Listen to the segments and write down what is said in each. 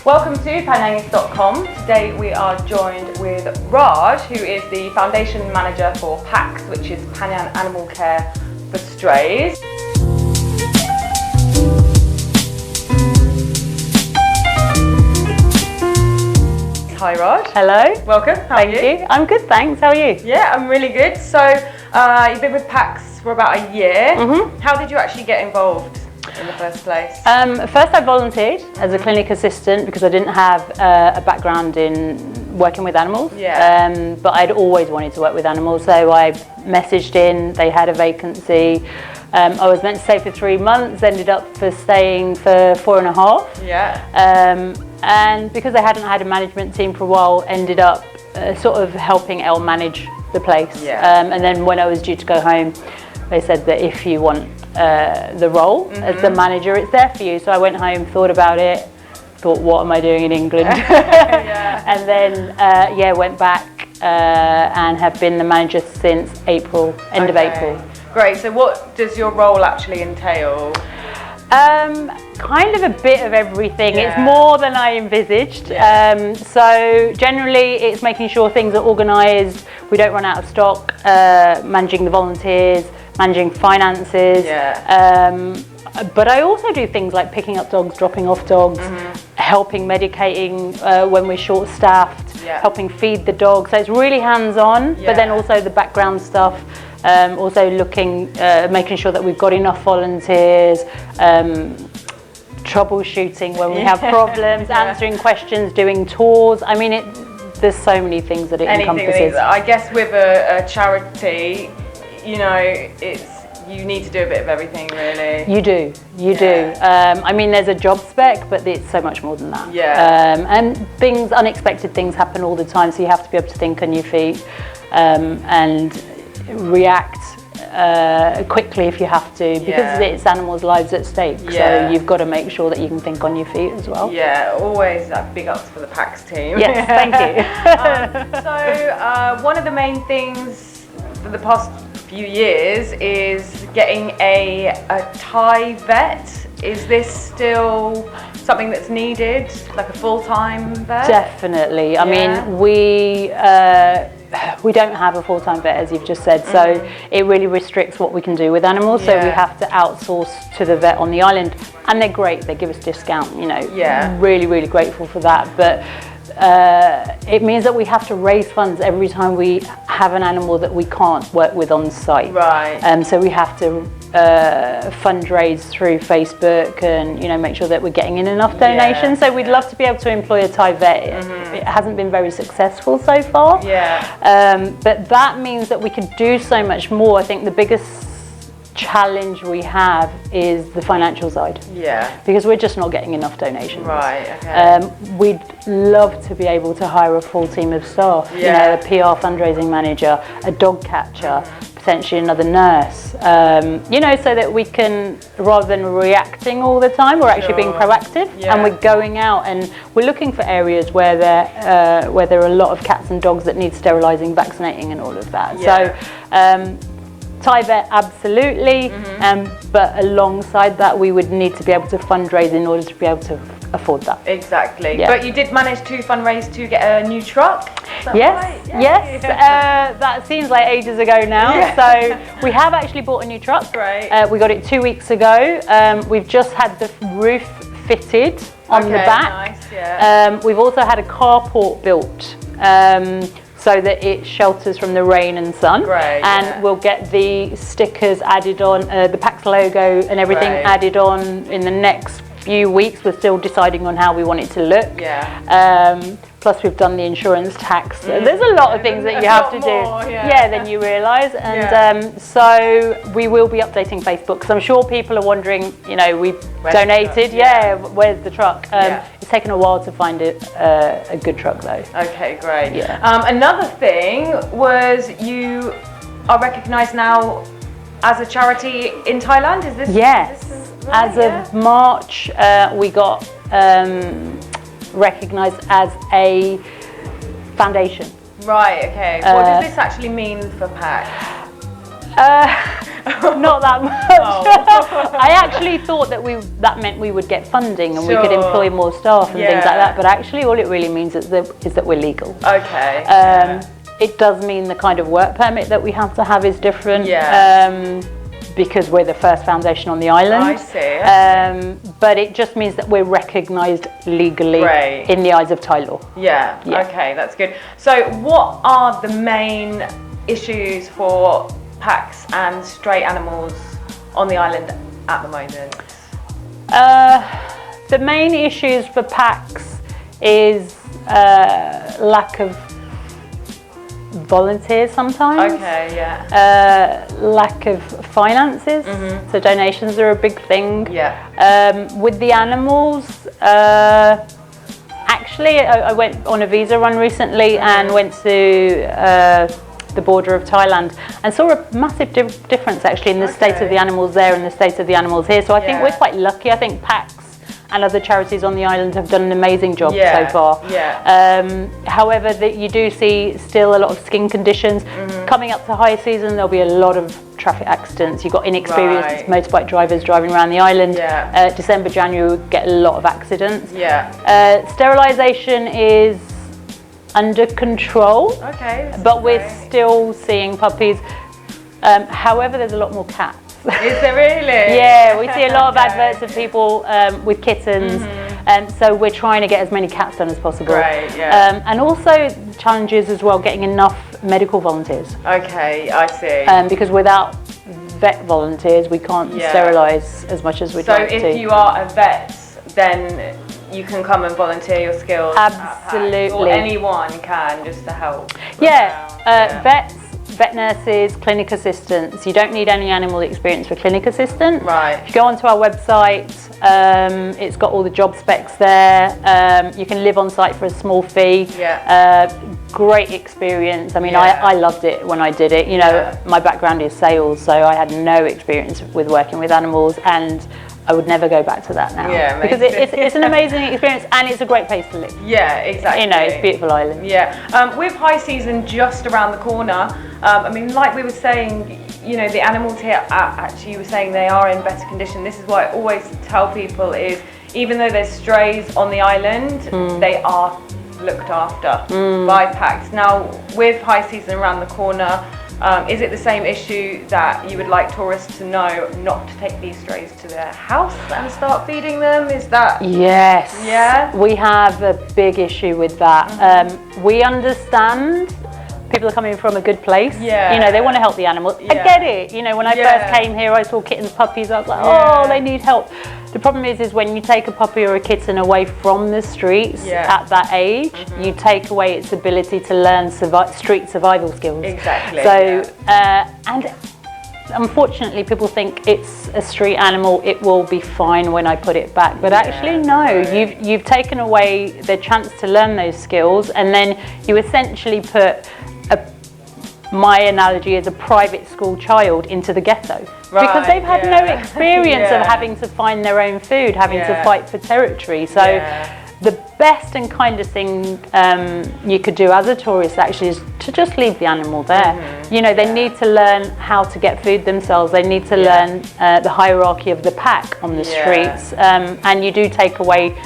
Welcome to Phanganist.com. Today we are joined with Raj, who is the Foundation Manager for PACS, which is Phangan Animal Care for Strays. Hi Raj. Hello. Welcome. Thank you. I'm good, thanks. How are you? Yeah, I'm really good. So you've been with PACS for about a year. How did you actually get involved in the first place? First I volunteered as a clinic assistant because I didn't have a background in working with animals. Yeah. But I'd always wanted to work with animals, so I messaged in, they had a vacancy. I was meant to stay for 3 months, ended up staying for 4.5. Yeah. And because I hadn't had a management team for a while, ended up sort of helping Elle manage the place. Yeah. And then when I was due to go home, they said that if you want the role as the manager, it's there for you. So I went home, thought about it, thought, what am I doing in England? Yeah. And then, went back and have been the manager since April, end of April. Great. So what does your role actually entail? Kind of a bit of everything. Yeah. It's more than I envisaged. Yeah. So generally it's making sure things are organised, we don't run out of stock, managing the volunteers, managing finances. Yeah. But I also do things like picking up dogs, dropping off dogs, helping medicating when we're short-staffed, helping feed the dogs. So it's really hands-on, but then also the background stuff. Also looking, making sure that we've got enough volunteers, troubleshooting when we have problems, answering questions, doing tours. I mean, there's so many things that it encompasses. I guess with a charity, you know, you need to do a bit of everything, really. You do. I mean, there's a job spec, but it's so much more than that. Yeah. And unexpected things happen all the time, so you have to be able to think on your feet and react quickly if you have to, because it's animals' lives at stake. So you've got to make sure that you can think on your feet as well. Yeah, always big ups for the PACS team. Yes, thank you. So one of the main things for the past few years is getting a Thai vet. Is this still something that's needed, like a full-time vet? Definitely. I mean, we don't have a full-time vet, as you've just said, so it really restricts what we can do with animals. So we have to outsource to the vet on the island, and they're great. They give us discount, you know. Yeah. Really, really grateful for that. But it means that we have to raise funds every time we have an animal that we can't work with on site. Right. So we have to fundraise through Facebook and, you know, make sure that we're getting in enough donations. So we'd love to be able to employ a Thai vet. It hasn't been very successful so far. Yeah. But that means that we could do so much more. I think the biggest challenge we have is the financial side. Yeah. Because we're just not getting enough donations. Right. Okay. We'd love to be able to hire a full team of staff. You know, a PR fundraising manager, a dog catcher, potentially another nurse. You know, so that we can, rather than reacting all the time, we're actually being proactive and we're going out and we're looking for areas where there are a lot of cats and dogs that need sterilising, vaccinating, and all of that. So. Thai vet, absolutely, but alongside that we would need to be able to fundraise in order to be able to afford that. Exactly. But you did manage to fundraise to get a new truck? Yes, right? Yes. That seems like ages ago now. So we have actually bought a new truck. Great. We got it 2 weeks ago. We've just had the roof fitted on the back. Nice, we've also had a carport built. So that it shelters from the rain and sun. Great, and we'll get the stickers added on, the PACS logo and everything added on in the next few weeks. We're still deciding on how we want it to look. Plus we've done the insurance tax. There's a lot of things that you have to do than you realise. And so we will be updating Facebook, because I'm sure people are wondering, you know, we've donated, where's the truck? It's taken a while to find a good truck though. Okay, great. Another thing was you are recognised now as a charity in Thailand, is this? Yes, is this right? As of March we got recognised as a foundation. Right, okay. What does this actually mean for PACS? Not that much. Oh. I actually thought that meant we would get funding and we could employ more staff and things like that. But actually, all it really means is that we're legal. Okay. It does mean the kind of work permit that we have to have is different. Because we're the first foundation on the island. I see. But it just means that we're recognised legally in the eyes of Thai law. Yeah. Okay, that's good. So what are the main issues for PACS and stray animals on the island at the moment? The main issues for PACS is lack of volunteers sometimes. Okay, yeah. Lack of finances, so donations are a big thing. Yeah. With the animals, actually I went on a visa run recently and went to the border of Thailand and saw a massive difference actually in the state of the animals there and the state of the animals here. So I think we're quite lucky. I think PACS and other charities on the island have done an amazing job so far. However, that you do see still a lot of skin conditions. Coming up to high season, there'll be a lot of traffic accidents. You've got inexperienced motorbike drivers driving around the island. December, January, we get a lot of accidents. Sterilisation is under control, but we're still seeing puppies. However, there's a lot more cats. Is there really? Yeah, we see a lot of adverts of people with kittens, and so we're trying to get as many cats done as possible. And also challenges as well getting enough medical volunteers. Okay, I see. Because without vet volunteers, we can't sterilise as much as we'd like to. So if you are a vet, then you can come and volunteer your skills. Absolutely. Or anyone can, just to help. Vets, vet nurses, clinic assistants. You don't need any animal experience for clinic assistant. If you go onto our website, it's got all the job specs there. You can live on site for a small fee. Great experience. I mean, I loved it when I did it. You know, my background is sales, so I had no experience with working with animals, and I would never go back to that now. Because it's an amazing experience and it's a great place to live. Exactly. You know, it's a beautiful island. With high season just around the corner, I mean, like we were saying, you know, the animals here, actually you were saying they are in better condition. This is what I always tell people is, even though there's strays on the island, they are looked after by PACS. Now, with high season around the corner, is it the same issue that you would like tourists to know, not to take these strays to their house and start feeding them? Is that? Yes. Yeah? We have a big issue with that. We understand people are coming from a good place. You know, they want to help the animals. I get it. You know, when I first came here, I saw kittens, puppies. I was like, oh, they need help. The problem is when you take a puppy or a kitten away from the streets at that age, you take away its ability to learn street survival skills. So, and unfortunately, people think it's a street animal, it will be fine when I put it back. But actually, no, you've taken away their chance to learn those skills, and then you essentially put my analogy is a private school child into the ghetto. Because they've had no experience of having to find their own food, having to fight for territory. So the best and kindest thing you could do as a tourist actually is to just leave the animal there. You know, they need to learn how to get food themselves. They need to learn the hierarchy of the pack on the streets. And you do take away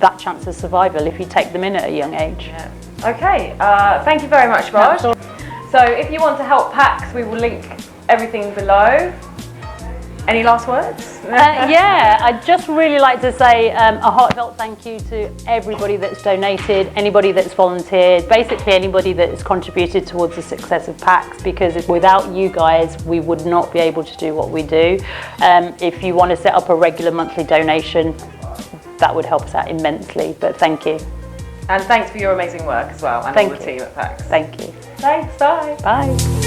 that chance of survival if you take them in at a young age. Okay, thank you very much, Raj. So if you want to help PACS, we will link everything below. Any last words? I'd just really like to say a heartfelt thank you to everybody that's donated, anybody that's volunteered, basically anybody that's contributed towards the success of PACS, because without you guys, we would not be able to do what we do. If you want to set up a regular monthly donation, that would help us out immensely, but thank you. And thanks for your amazing work as well, and all the team at PACS. Thank you. Thanks, bye. Bye.